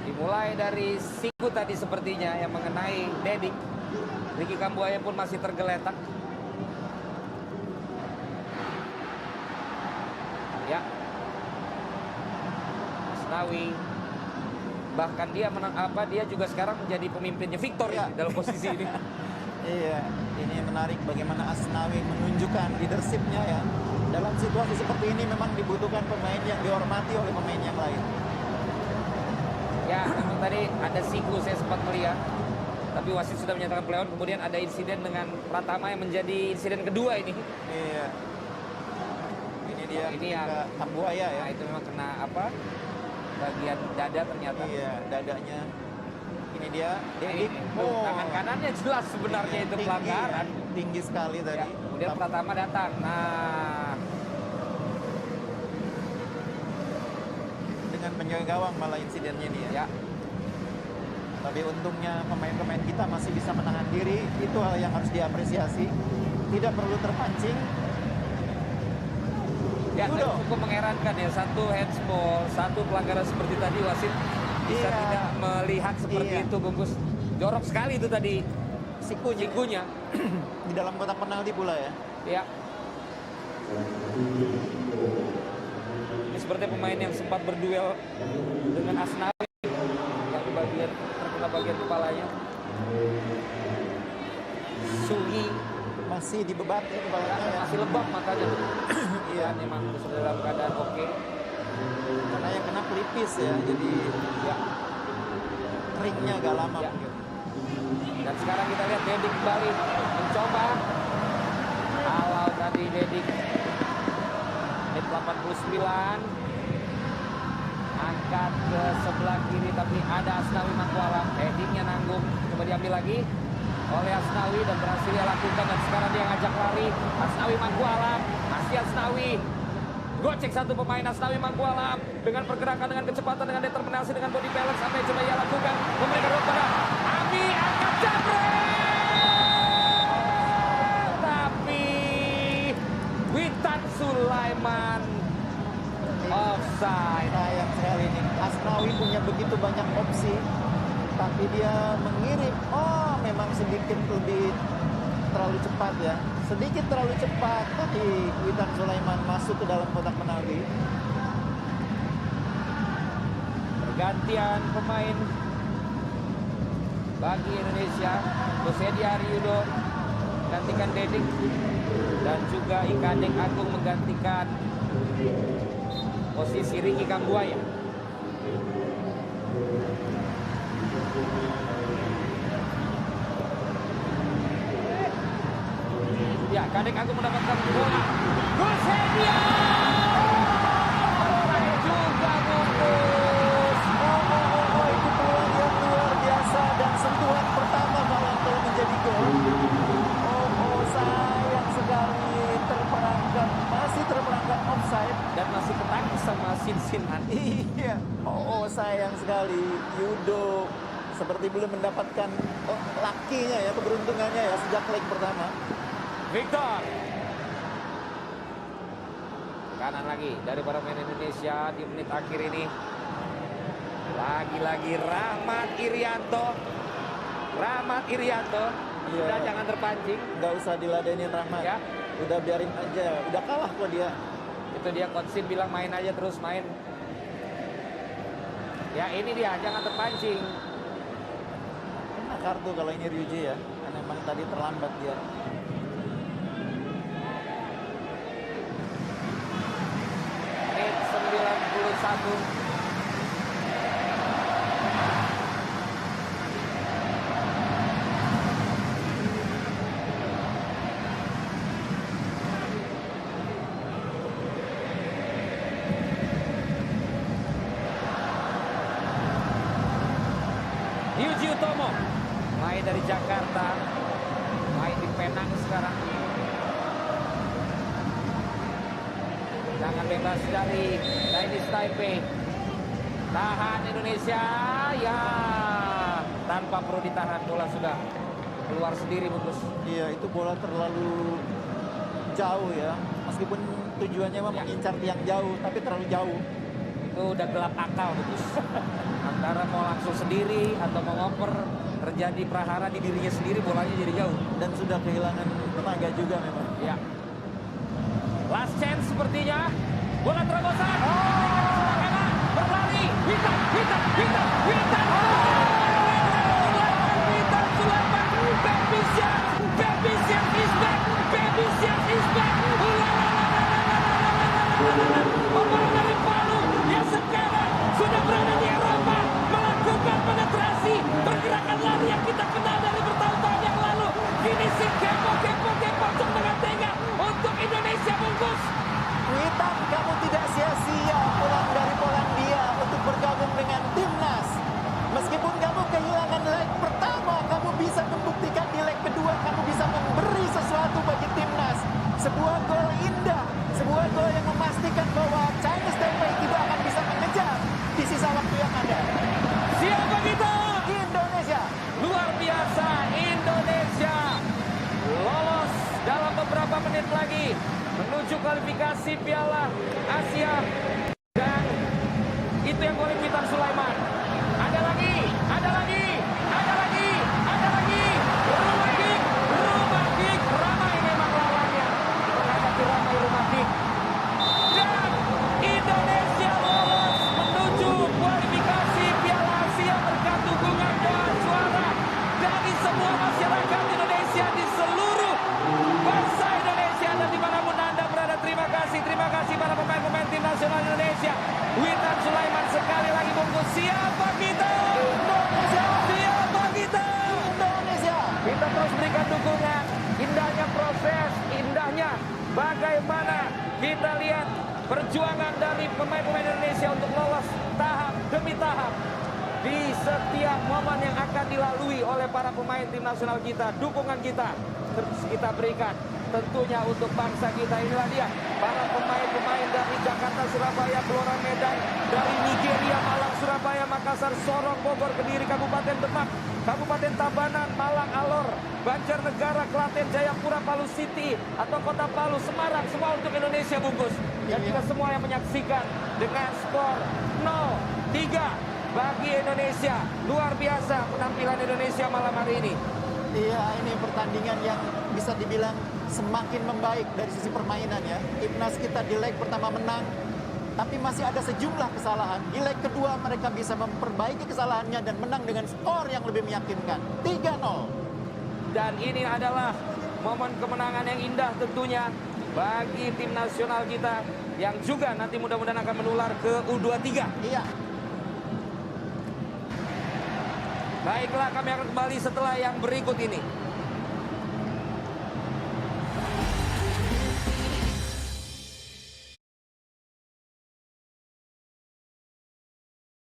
Dimulai dari siku tadi sepertinya yang mengenai Dedik. Ricky Kambuaya pun masih tergeletak. Ya. Asnawi. Bahkan dia juga sekarang menjadi pemimpinnya Victor Ya. dalam posisi ini. Iya, ini menarik bagaimana Asnawi menunjukkan leadership-nya ya. Dalam situasi seperti ini memang dibutuhkan pemain yang dihormati oleh pemain yang lain. Ya, memang tadi ada siku saya sempat melihat. Tapi wasit sudah menyatakan play on. Kemudian ada insiden dengan Pratama yang menjadi insiden kedua ini. Iya. Ini dia Ini yang Kambuaya ya. Nah, itu memang kena apa? Bagian dada ternyata. Iya, dadanya. Ini dia Dedik. Tangan kanannya jelas sebenarnya itu tinggi, pelanggaran. tinggi sekali Ya, tadi. kemudian Pratama datang. Nah, Dengan penjaga gawang malah insidennya dia. ya. Tapi untungnya pemain-pemain kita masih bisa menahan diri. Itu hal yang harus diapresiasi. Tidak perlu terpancing. Ya, tapi Udah. cukup mengherankan ya. Satu handsball, satu pelanggaran seperti tadi wasit bisa Iya. tidak melihat seperti Iya. itu, Bungkus. Jorok sekali itu tadi Sikunya sikunya. di dalam kotak penalti pula ya. Ya. Ini seperti pemain yang sempat berduel dengan Asnawi yang terkena bagian kepalanya. Sugi Masih dibebat ya kepalanya ya. masih lebam matanya. Iya. Dan memang sudah dalam keadaan oke. Karena yang kena pelipis ya. Jadi Ya. keringnya agak lama. Ya. mungkin. Dan sekarang kita lihat Dedik kembali mencoba. Kalau tadi Dedik menit 89 angkat ke sebelah kiri tapi ada Asnawi Mangkualam. Headingnya nanggung, coba diambil lagi oleh Asnawi dan berhasil dia lakukan. Dan sekarang dia ngajak lari Asnawi Mangkualam. Masih Asnawi gocek satu pemain Asnawi Mangkualam dengan pergerakan, dengan kecepatan, dengan determinasi, dengan body balance. Sampai coba ia lakukan memberikan ruang pada Abi, angkat jabret, tapi Witan Sulaiman offside. Sayang banyak opsi, tapi dia mengirim. Oh, memang sedikit lebih terlalu cepat ya. Sedikit terlalu cepat, tapi Witan Sulaiman masuk ke dalam kotak penalti. Pergantian pemain bagi Indonesia. Kusedi Haryudo menggantikan Dedik dan juga Ikadek Agung menggantikan posisi Ricky Kambuaya. Ya, Kadek Agung mendapatkan bola. Kusedi juga bungkus. Itu peluang yang luar biasa dan sentuhan pertama malah kalau menjadi gol. Sayang sekali masih terperangkap offside dan masih ketangkis sama Sinsinan. Iya, sayang sekali. Yudo seperti belum mendapatkan lakinya ya, keberuntungannya ya sejak leg pertama. Victor. Kanan lagi dari para pemain Indonesia di menit akhir ini. Lagi-lagi Rahmat Irianto. Iya. Udah jangan terpancing. Nggak usah diladenin Rahmat. Ya. Udah biarin aja. Udah kalah kok dia. Itu dia Coach Sim bilang main aja terus main. Ya ini dia, jangan terpancing. Kena kartu kalau ini Ryuji ya. Karena memang tadi terlambat dia. Menit 91. Yuji Utomo main dari Jakarta, main di Penang sekarang. Tangan bebas dari Chinese Taipei. Tahan Indonesia, ya tanpa perlu ditahan, bola sudah keluar sendiri bungkus. Iya, itu bola terlalu jauh ya. Meskipun tujuannya memang mengincar tiang jauh, tapi terlalu jauh. Itu udah gelap akal bungkus. Antara mau langsung sendiri atau mau ngoper, terjadi prahara di dirinya sendiri, bolanya jadi jauh. Dan sudah kehilangan tenaga juga memang. Ya. Last chance sepertinya. Bola terobosan. Berlari. Witan. Witan Sulaiman. Baby Siap is back. Pemain dari Palu yang sekarang sudah berada di Eropa, melakukan penetrasi, pergerakan lari yang kita kenal dari bertahun-tahun yang lalu. Finishing kepo dengan tengah untuk Indonesia bungkus. Witan, kamu tidak sia-sia pulang dari Polandia untuk bergabung dengan timnas. Meskipun kamu kehilangan leg pertama, kamu bisa membuktikan di leg kedua kamu bisa memberi sesuatu bagi timnas. Sebuah gol indah, sebuah gol yang memastikan bahwa Chinese Taipei tidak akan bisa mengejar di sisa waktu yang ada. Siapa kita? Indonesia. Luar biasa, Indonesia lolos dalam beberapa menit lagi menuju kualifikasi Piala Asia. Dan itu yang golin Witan Sulaiman. Ada lagi. Rumadik. Ramai memang lawannya. Menghadapi ramai Rumadik. Dan Indonesia lolos menuju kualifikasi Piala Asia berkat dukungan dan suara dari semua masyarakat Indonesia di seluruh bangsa Indonesia dan dimanapun Anda berada. Terima kasih para pemain-pemain tim nasional Indonesia. Witan Sulaiman sekali lagi bungkus. Siapa kita? Indonesia. Siapa kita? Indonesia. Kita terus berikan dukungan. Indahnya proses, indahnya bagaimana kita lihat perjuangan dari pemain-pemain Indonesia untuk lolos tahap demi tahap. Di setiap momen yang akan dilalui oleh para pemain tim nasional kita, dukungan kita terus kita berikan. Tentunya untuk bangsa kita. Inilah dia para pemain-pemain dari Jakarta, Surabaya, Blora, Medan, dari Nigeria, Malang, Surabaya, Makassar, Sorong, Bogor, Kediri, Kabupaten Demak, Kabupaten Tabanan, Malang, Alor, Banjarnegara, Klaten, Jayapura, Palu City atau Kota Palu, Semarang, semua untuk Indonesia bungkus. Dan kita semua yang menyaksikan dengan skor 0-3 bagi Indonesia. Luar biasa penampilan Indonesia malam hari ini. Iya, ini pertandingan yang bisa dibilang semakin membaik dari sisi permainan ya. Timnas kita di leg pertama menang, tapi masih ada sejumlah kesalahan. Di leg kedua mereka bisa memperbaiki kesalahannya dan menang dengan skor yang lebih meyakinkan. 3-0. Dan ini adalah momen kemenangan yang indah tentunya bagi tim nasional kita yang juga nanti mudah-mudahan akan menular ke U23. Iya. Baiklah, kami akan kembali setelah yang berikut ini.